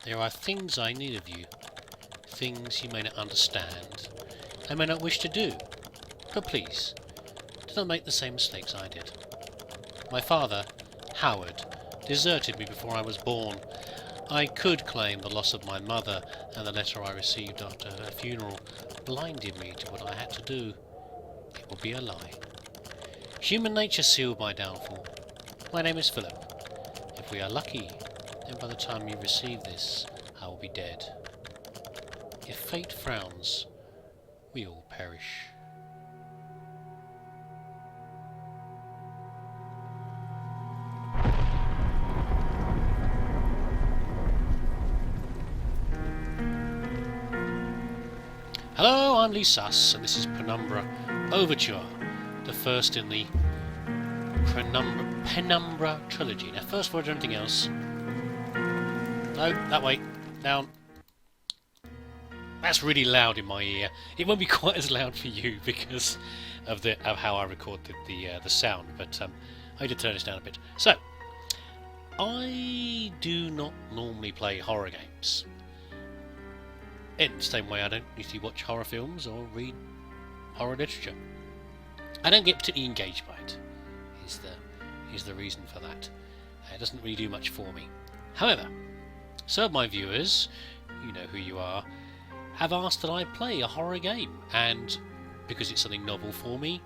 There are things I need of you, things you may not understand, and may not wish to do, but please, do not make the same mistakes I did. My father, Howard, deserted me before I was born. I could claim the loss of my mother, and the letter I received after her funeral blinded me to what I had to do. It would be a lie. Human nature sealed my downfall. My name is Philip. If we are lucky, then by the time you receive this, I will be dead. If fate frowns, we all perish. Hello, I'm leesusss, and this is Penumbra Overture, the first in the Penumbra trilogy. Now, first before I do anything else... No, that way. Down. That's really loud in my ear. It won't be quite as loud for you because of how I recorded the sound, but I did turn this down a bit. So, I do not normally play horror games. In the same way I don't usually watch horror films or read horror literature. I don't get particularly engaged by it, is the reason for that. It doesn't really do much for me. However, some of my viewers, you know who you are, have asked that I play a horror game, and because it's something novel for me,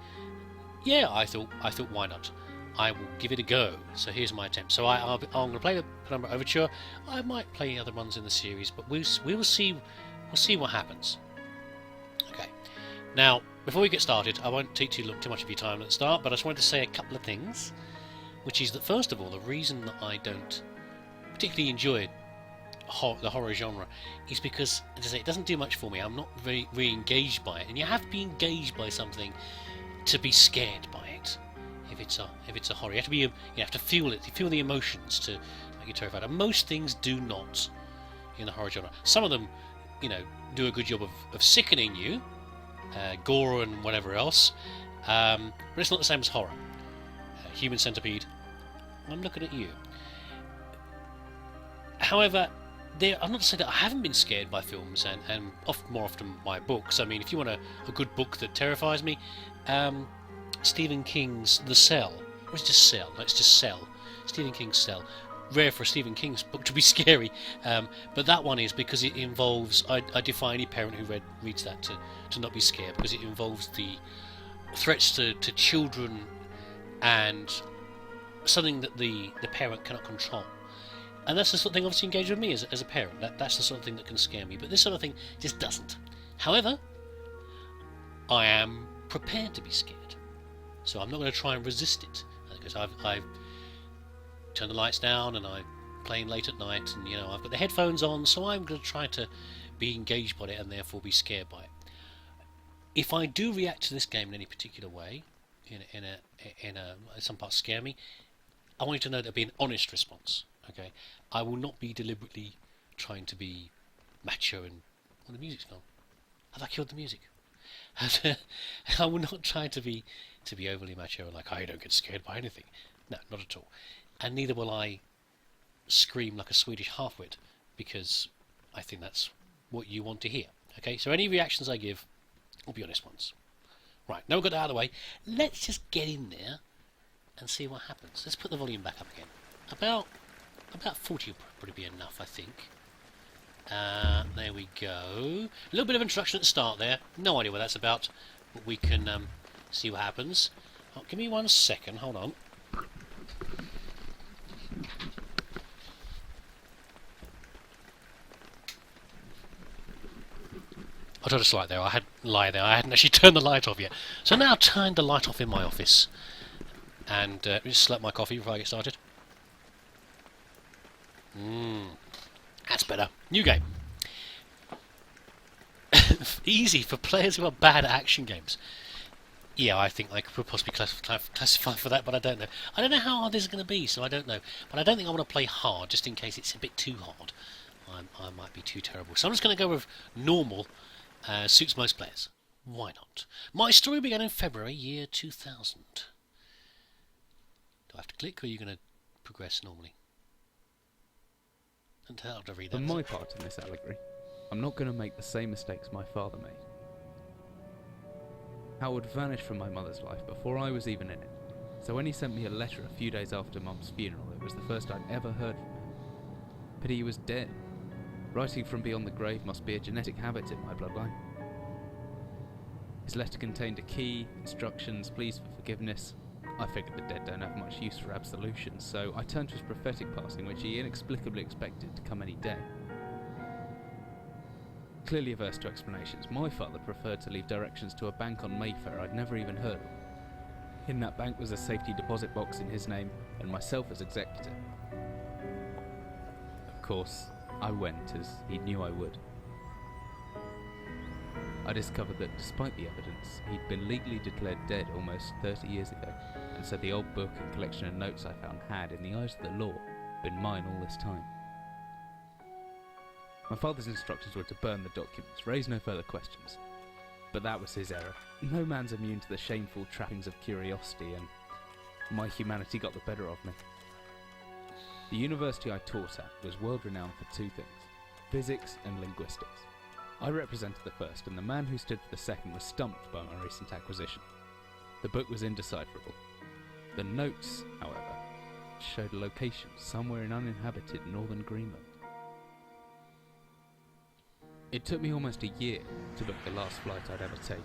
yeah, I thought why not? I will give it a go. So here's my attempt. So I'm going to play the Penumbra Overture. I might play other ones in the series, but we will see. We'll see what happens. Okay. Now, before we get started, I won't take too much of your time at the start, but I just wanted to say a couple of things, which is that first of all, the reason that I don't particularly enjoy the horror genre is because, as I say, it doesn't do much for me. I'm not very engaged by it, and you have to be engaged by something to be scared by it. If it's a horror, you have to feel it. You feel the emotions to make you terrified. And most things do not in the horror genre. Some of them, do a good job of sickening you, gore and whatever else, but it's not the same as horror. Human Centipede, I'm looking at you. However, I'm not saying that I haven't been scared by films and more often by books. I mean, if you want a good book that terrifies me, Stephen King's The Cell, or is it just Cell? No, it's just Cell. Stephen King's Cell. Rare for a Stephen King's book to be scary, but that one is because it involves. I defy any parent who reads that to not be scared, because it involves the threats to children and something that the parent cannot control. And that's the sort of thing obviously engaged with me as a parent. That's the sort of thing that can scare me, but this sort of thing just doesn't. However, I am prepared to be scared, so I'm not going to try and resist it, because I've turn the lights down and I'm playing late at night, and I've got the headphones on, so I'm going to try to be engaged by it and therefore be scared by it. If I do react to this game in any particular way, in some parts scare me, I want you to know there'll be an honest response. Okay, I will not be deliberately trying to be macho and the music's gone. Have I killed the music? I will not try to be overly macho and like I don't get scared by anything. No, not at all. And neither will I scream like a Swedish half-wit, because I think that's what you want to hear. Okay, so any reactions I give will be honest ones. Right, now we've got that out of the way, let's just get in there and see what happens. Let's put the volume back up again. About 40 will probably be enough, I think. There we go. A little bit of introduction at the start there. No idea what that's about, but we can see what happens. Oh, give me 1 second, hold on. I'll try to slide there. I hadn't actually turned the light off yet. So now I've turned the light off in my office. And just slap my coffee before I get started. That's better. New game. Easy for players who are bad at action games. Yeah, I think I could possibly classify for that, but I don't know. I don't know how hard this is going to be, so I don't know. But I don't think I want to play hard, just in case it's a bit too hard. I might be too terrible. So I'm just going to go with normal. Suits most players. Why not? My story began in February, year 2000. Do I have to click, or are you going to progress normally? And I'll have to read For that. my part in this allegory, I'm not going to make the same mistakes my father made. Howard vanished from my mother's life before I was even in it, so when he sent me a letter a few days after Mum's funeral, it was the first I'd ever heard from him. Pity he was dead. Writing from beyond the grave must be a genetic habit in my bloodline. His letter contained a key, instructions, pleas for forgiveness. I figured the dead don't have much use for absolution, so I turned to his prophetic passing, which he inexplicably expected to come any day. Clearly averse to explanations, my father preferred to leave directions to a bank on Mayfair I'd never even heard of. In that bank was a safety deposit box in his name, and myself as executor. Of course, I went, as he knew I would. I discovered that despite the evidence, he'd been legally declared dead almost 30 years ago, and so the old book and collection of notes I found had, in the eyes of the law, been mine all this time. My father's instructions were to burn the documents, raise no further questions. But that was his error. No man's immune to the shameful trappings of curiosity, and my humanity got the better of me. The university I taught at was world-renowned for two things: physics and linguistics. I represented the first, and the man who stood for the second was stumped by my recent acquisition. The book was indecipherable. The notes, however, showed a location somewhere in uninhabited northern Greenland. It took me almost a year to book the last flight I'd ever take.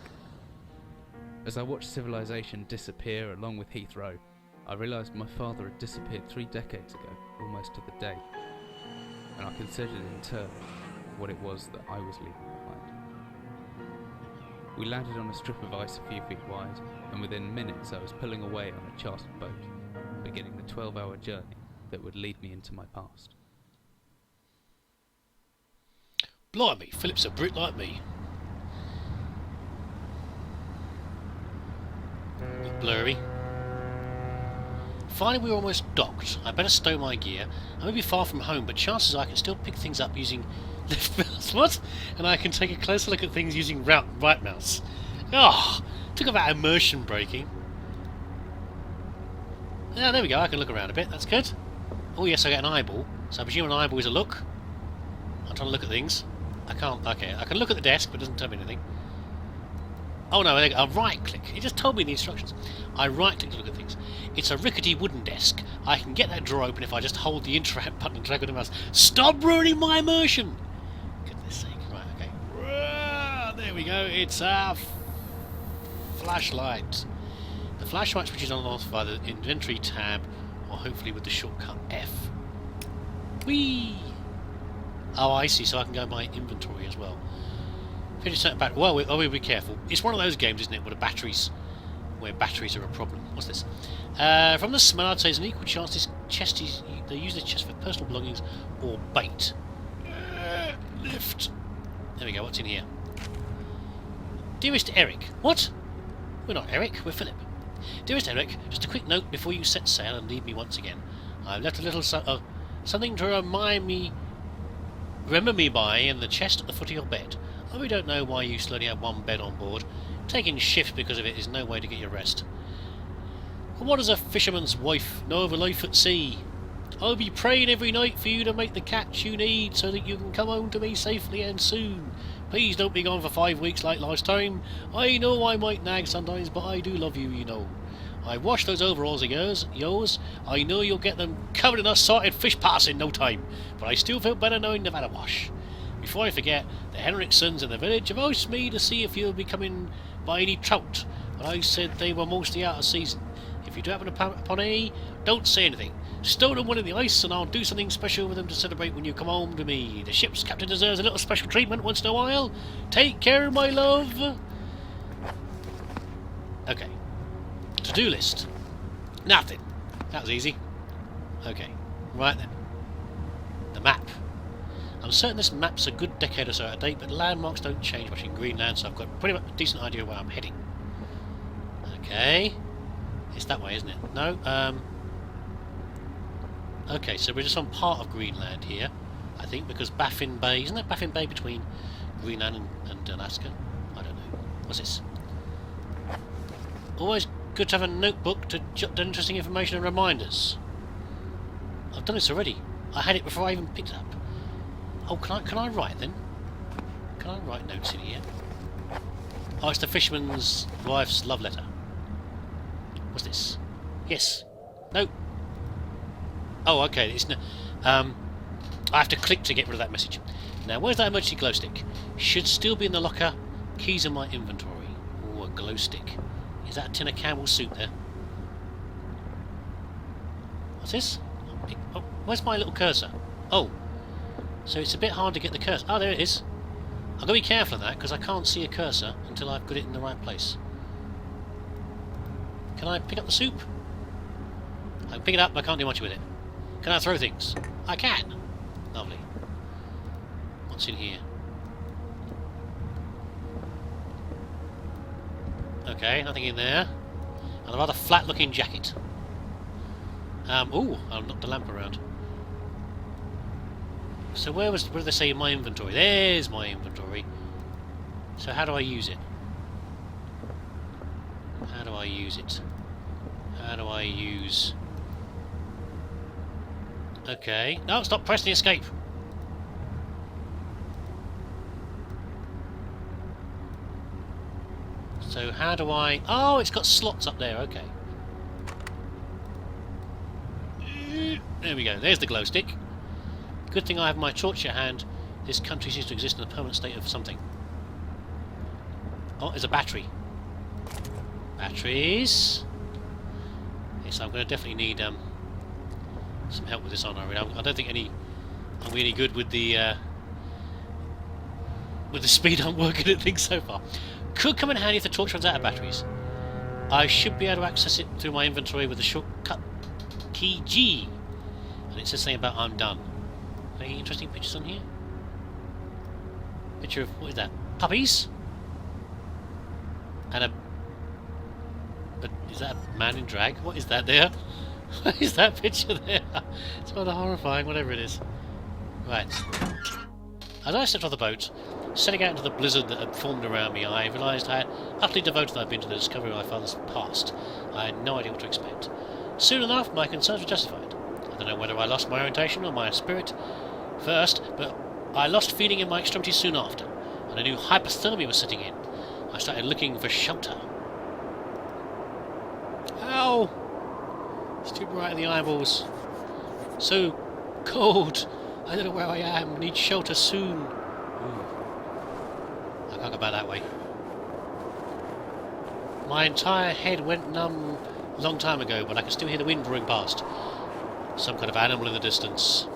As I watched civilization disappear along with Heathrow, I realised my father had disappeared 3 decades ago, almost to the day, and I considered in turn what it was that I was leaving behind. We landed on a strip of ice a few feet wide, and within minutes I was pulling away on a chartered boat, beginning the 12-hour journey that would lead me into my past. Blimey, Philip's a brute like me. Bit blurry. Finally, we're almost docked. I better stow my gear. I may be far from home, but chances are I can still pick things up using left mouse. What? And I can take a closer look at things using right mouse. Oh, talk about immersion breaking. Yeah, there we go. I can look around a bit. That's good. Oh yes, I get an eyeball. So I presume an eyeball is a look. I'm trying to look at things. I can't. Okay, I can look at the desk, but it doesn't tell me anything. Oh no, I right-click. It just told me the instructions. I right-click to look at things. It's a rickety wooden desk. I can get that drawer open if I just hold the interact button and drag with the mouse. Stop ruining my immersion! Goodness sake. Right, okay. There we go. It's a flashlight. The flashlight switch is on and off by the inventory tab, or hopefully with the shortcut F. Whee! Oh, I see, so I can go by inventory as well. 50% back. Well, we'll be careful. It's one of those games, isn't it, where batteries are a problem. What's this? From the smell, I'd say there's an equal chance this chest is. They use this chest for personal belongings or bait. Lift. There we go. What's in here? Dearest Eric. What? We're not Eric. We're Philip. Dearest Eric, just a quick note before you set sail and leave me once again. I've left a little something to remember me by in the chest at the foot of your bed. I really don't know why you still only have one bed on board. Taking shift because of it is no way to get your rest. And what does a fisherman's wife know of a life at sea? I'll be praying every night for you to make the catch you need so that you can come home to me safely and soon. Please don't be gone for 5 weeks like last time. I know I might nag sometimes, but I do love you, you know. I washed those overalls of yours. I know you'll get them covered in assorted fish parts in no time, but I still feel better knowing they've had a wash. Before I forget, the Henriksons in the village have asked me to see if you'll be coming by any trout, but I said they were mostly out of season. If you do happen upon any, don't say anything. Stow them one in the ice and I'll do something special with them to celebrate when you come home to me. The ship's captain deserves a little special treatment once in a while. Take care, my love. Okay. To-do list. Nothing. That was easy. Okay. Right then. The map. I'm certain this map's a good decade or so out of date, but landmarks don't change much in Greenland, so I've got pretty much a decent idea where I'm heading. Okay. It's that way, isn't it? No. Okay, so we're just on part of Greenland here, I think, because Baffin Bay... Isn't there Baffin Bay between Greenland and Alaska? I don't know. What's this? Always good to have a notebook to jot down interesting information and reminders. I've done this already. I had it before I even picked it up. Oh, can I write then? Can I write notes in here? Oh, it's the fisherman's wife's love letter. What's this? Yes. No. Oh, okay. It's no. I have to click to get rid of that message. Now, where's that emergency glow stick? Should still be in the locker. Keys in my inventory. Oh, a glow stick. Is that a tin of Campbell's soup there? What's this? Oh, where's my little cursor? Oh. So it's a bit hard to get the cursor. Oh, there it is. I've got to be careful of that because I can't see a cursor until I've got it in the right place. Can I pick up the soup? I can pick it up, but I can't do much with it. Can I throw things? I can! Lovely. What's in here? Okay, nothing in there. And a rather flat-looking jacket. Ooh, I'll knock the lamp around. So where did they say in my inventory? There's my inventory. So how do I use it? How do I use it? How do I use... Okay. No, stop pressing escape. So how do I... Oh, it's got slots up there, okay. There we go, there's the glow stick. Good thing I have my torch at hand. This country seems to exist in a permanent state of something. Oh, there's a battery. Batteries. Yes, I'm going to definitely need some help with this, aren't I? I don't think I'll be any good with the speed I'm working at things so far. Could come in handy if the torch runs out of batteries. I should be able to access it through my inventory with the shortcut key G. And it says something about I'm done. Any interesting pictures on here? Picture of, what is that? Puppies? And a... But is that a man in drag? What is that there? What is that picture there? It's rather horrifying, whatever it is. Right. As I stepped off the boat, setting out into the blizzard that had formed around me, I realised how utterly devoted I'd been to the discovery of my father's past. I had no idea what to expect. Soon enough, my concerns were justified. I don't know whether I lost my orientation or my spirit first, but I lost feeling in my extremities soon after, and I knew hypothermia was setting in. I started looking for shelter. Ow! It's too bright in the eyeballs. So cold. I don't know where I am. I need shelter soon. Ooh. I can't go back that way. My entire head went numb a long time ago, but I can still hear the wind roaring past. Some kind of animal in the distance.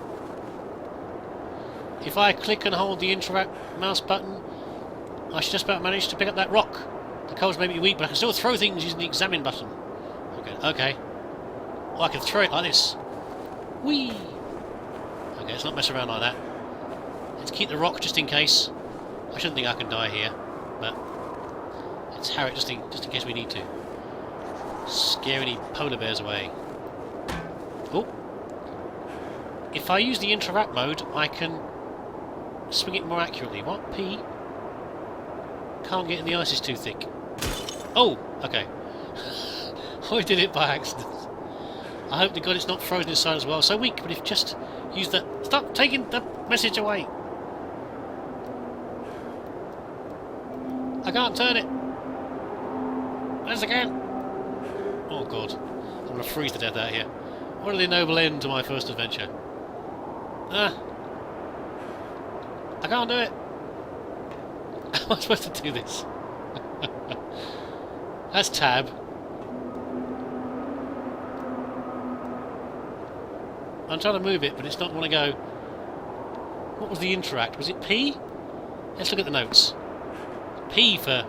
If I click and hold the interact mouse button, I should just about manage to pick up that rock. The cold's made me weak, but I can still throw things using the examine button. Okay. Oh, I can throw it like this. Whee! Okay, let's not mess around like that. Let's keep the rock just in case. I shouldn't think I can die here, but let's harrow it just in case we need to. Scare any polar bears away. Oh! If I use the interact mode, I can swing it more accurately. What? P? Can't get in, the ice is too thick. Oh! Okay. I did it by accident. I hope to God it's not frozen inside as well. So weak, but if just use the... Stop taking the message away! I can't turn it! Yes, I can! Oh God. I'm going to freeze to death out here. What a noble end to my first adventure. I can't do it! How am I supposed to do this? That's tab. I'm trying to move it, but it's not want to go. What was the interact? Was it P? Let's look at the notes. P for...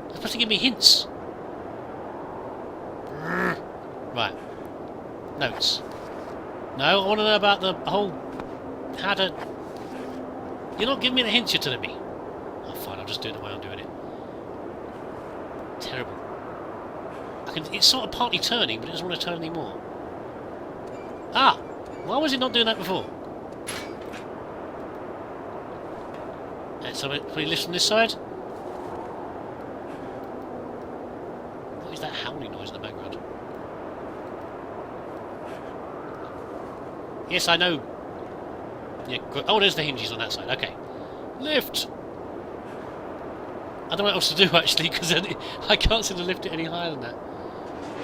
It's supposed to give me hints. Right. Notes. No, I want to know about the whole... How to... You're not giving me the hints you're telling me. Oh, fine, I'll just do it the way I'm doing it. Terrible. It's sort of partly turning, but it doesn't want to turn anymore. Ah! Why was it not doing that before? So we lift from this side. What is that howling noise in the background? Yes, I know. Yeah, good. Oh, there's the hinges on that side. Okay. Lift! I don't know what else to do, actually, because I can't seem to lift it any higher than that.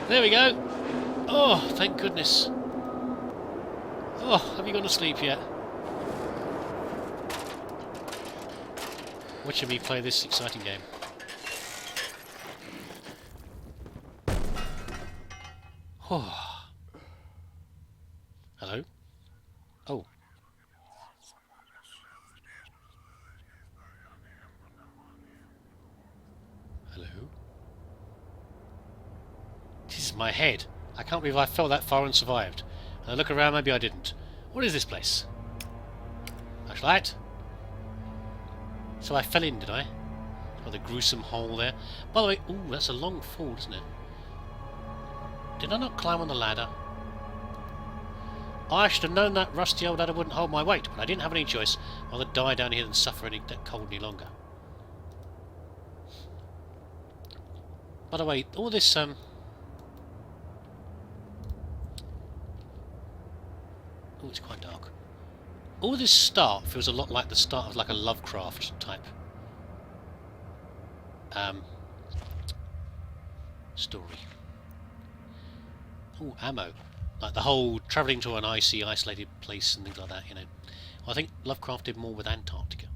There we go! Oh, thank goodness. Oh, have you gone to sleep yet? Watching me play this exciting game. Oh. Hello? Oh. Hello? This is my head. I can't believe I fell that far and survived. And I look around, maybe I didn't. What is this place? Flashlight? So I fell in, did I? Oh, the gruesome hole there. By the way, ooh, that's a long fall, isn't it? Did I not climb on the ladder? I should have known that rusty old ladder wouldn't hold my weight, but I didn't have any choice. I'd rather die down here than suffer that cold any longer. By the way, all this oh, it's quite dark. All this start feels a lot like the start of like a Lovecraft type story. Oh, ammo. Like the whole travelling to an icy, isolated place and things like that, you know. Well, I think Lovecraft did more with Antarctica.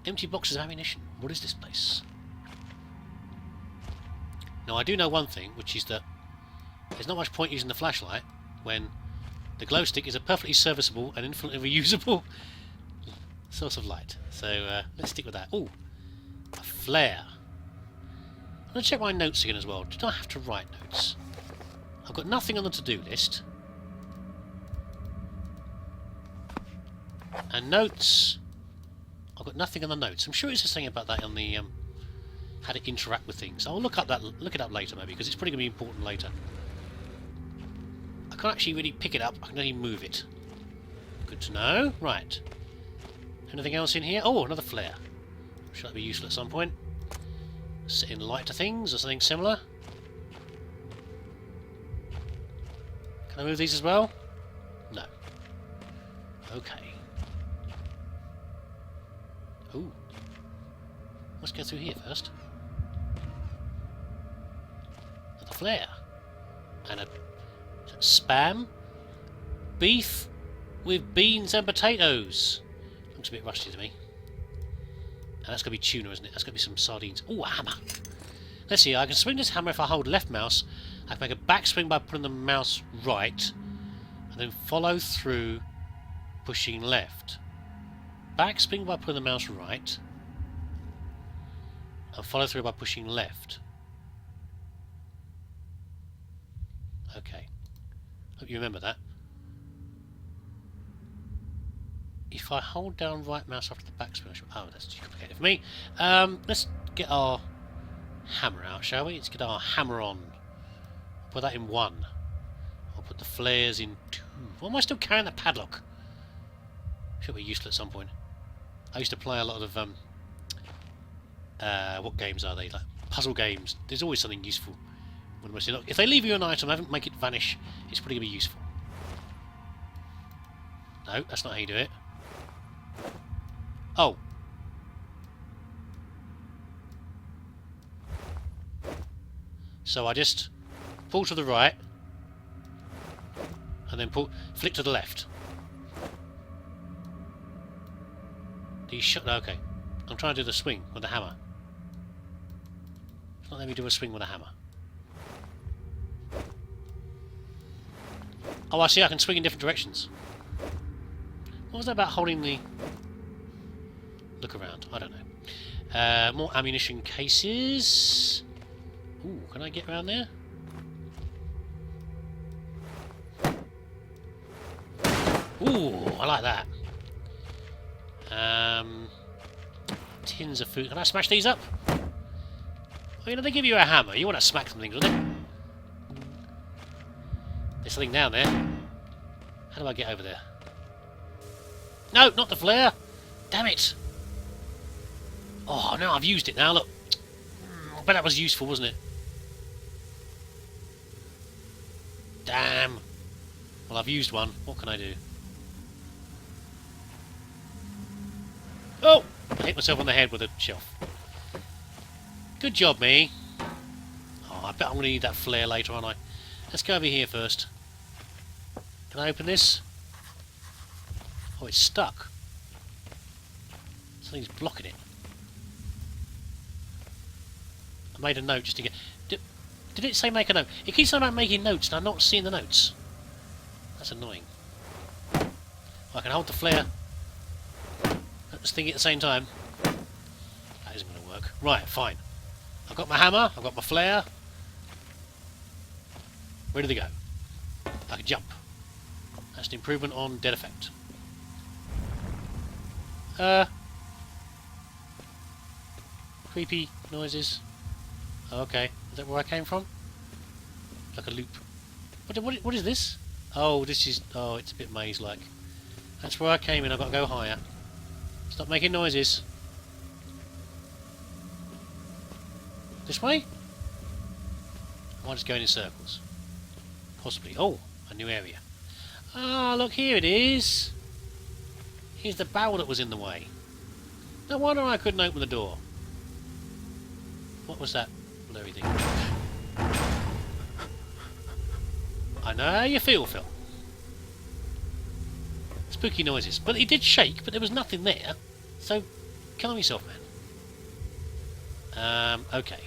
Empty boxes of ammunition. What is this place? Now, I do know one thing, which is that there's not much point using the flashlight when the glow stick is a perfectly serviceable and infinitely reusable source of light. So let's stick with that. Oh, a flare. I'm going to check my notes again as well. Did I have to write notes? I've got nothing on the to-do list. And notes. I've got nothing on the notes. I'm sure it's just something about that on the how to interact with things. I'll look it up later maybe, because it's probably going to be important later. I can't actually really pick it up. I can only move it. Good to know. Right. Anything else in here? Oh, another flare. Should that be useful at some point? Setting light to things or something similar. Can I move these as well? No. Okay. Ooh. Let's go through here first. Another flare. And a spam. Beef with beans and potatoes. Looks a bit rusty to me. And that's going to be tuna, isn't it? That's going to be some sardines. Ooh, a hammer. Let's see, I can swing this hammer if I hold left mouse. I can make a backswing by putting the mouse right. And then follow through pushing left. Backswing by putting the mouse right. And follow through by pushing left. Okay. Hope you remember that. If I hold down right mouse after the backswing, oh, that's too complicated for me. Let's get our hammer out, shall we? Let's get our hammer on. Put that in 1. I'll put the flares in 2. Why am I still carrying the padlock? Should be useful at some point. I used to play a lot of what games are they? Like puzzle games. There's always something useful. If they leave you an item, and make it vanish, it's probably going to be useful. No, that's not how you do it. Oh. So I just pull to the right, and then flick to the left. Okay. I'm trying to do the swing with the hammer. It's not letting me do a swing with a hammer. Oh, I see, I can swing in different directions. What was that about holding the... Look around, I don't know. More ammunition cases. Ooh, can I get around there? Ooh, I like that. Tins of food. Can I smash these up? Oh, you know, they give you a hammer. You want to smack some things, don't they? There's something down there. How do I get over there? No, not the flare! Damn it! Oh, no, I've used it now, look. I bet that was useful, wasn't it? Damn. Well, I've used one. What can I do? Oh! I hit myself on the head with a shelf. Good job, me. Oh, I bet I'm going to need that flare later, aren't I? Let's go over here first. Can I open this? Oh, it's stuck. Something's blocking it. I made a note just to get... Did it say make a note? It keeps saying about making notes, and I'm not seeing the notes. That's annoying. I can hold the flare at this thing at the same time. That isn't going to work. Right, fine. I've got my hammer, I've got my flare. Where do they go? I can jump. That's an improvement on dead effect. Creepy noises. Oh, okay. Is that where I came from? Like a loop. What is this? Oh, this is... Oh, it's a bit maze-like. That's where I came in. I've got to go higher. Stop making noises. This way? Or am I just going in circles? Possibly. Oh, a new area. Ah, look, here it is. Here's the barrel that was in the way. No wonder I couldn't open the door. What was that blurry thing? I know how you feel, Phil. Spooky noises. But it did shake, but there was nothing there. So, calm yourself, man. Okay.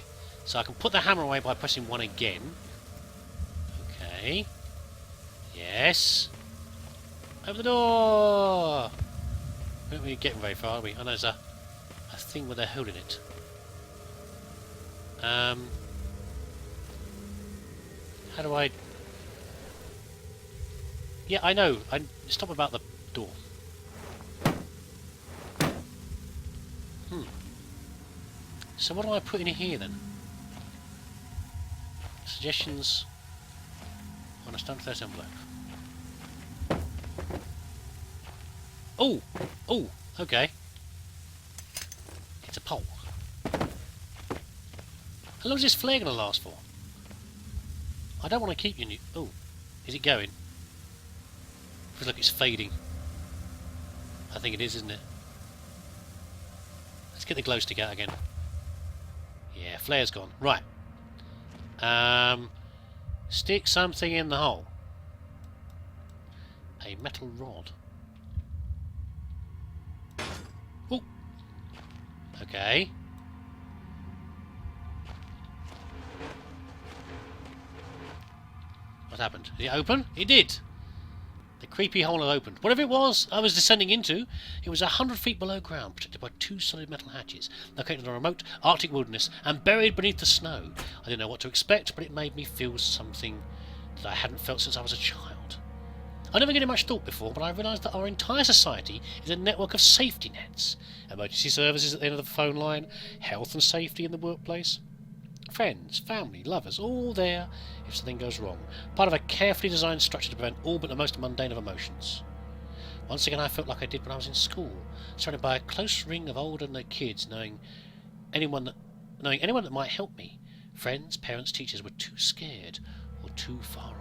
So I can put the hammer away by pressing 1 again. Okay. Yes. Open the door! We don't really get very far, are we? Oh, no, there's a thing where they're holding it. How do I... Yeah, I know. Stop about the door. So what do I put in here then? Suggestions on a stamped first envelope. Oh! Oh! Okay. It's a pole. How long is this flare going to last for? I don't want to keep you new... Oh, is it going? Feels like it's fading. I think it is, isn't it? Let's get the glow stick out again. Yeah, flare's gone. Right. Stick something in the hole. A metal rod. Oh. Okay. What happened? Did it open? It did! The creepy hole had opened. Whatever it was I was descending into, it was 100 feet below ground, protected by 2 solid metal hatches, located in a remote Arctic wilderness, and buried beneath the snow. I didn't know what to expect, but it made me feel something that I hadn't felt since I was a child. I never given it much thought before, but I realised that our entire society is a network of safety nets. Emergency services at the end of the phone line, health and safety in the workplace. Friends, family, lovers, all there if something goes wrong. Part of a carefully designed structure to prevent all but the most mundane of emotions. Once again I felt like I did when I was in school, surrounded by a close ring of older kids, knowing anyone that might help me. Friends, parents, teachers were too scared or too far